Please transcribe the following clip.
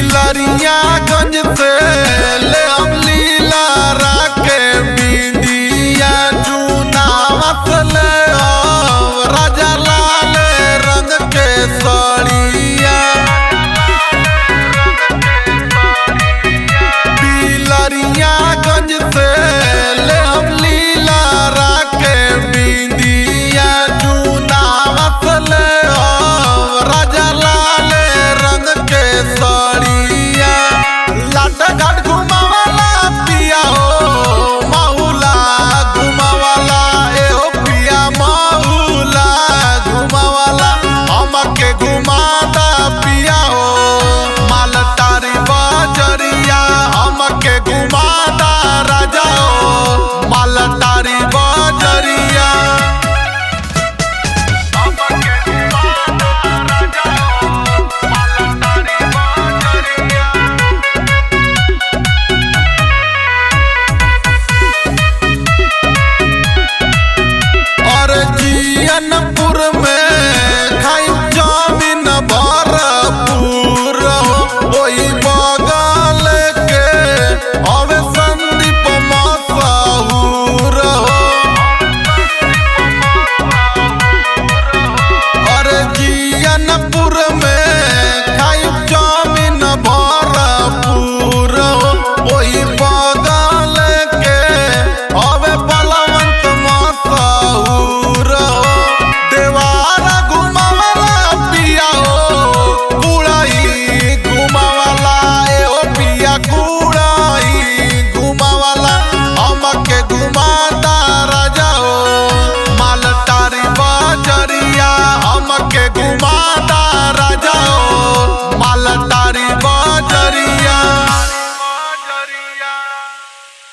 गंज से ले हम लीला राके बिंदिया चूना मसले राजा लाल रंग के सड़िया बिलरिया गंज से ले हम लीला राके बिंदिया चूना मसले राजा लाल रंग के सड़िया घाट घुमावाला पिया हो माहुला घुमावाला ए हो पिया माहुला घुमावाला हमके घुमाता पिया हो मालटारी बजरिया हमके घुमाता राजा हो मालटारी बजरिया जियन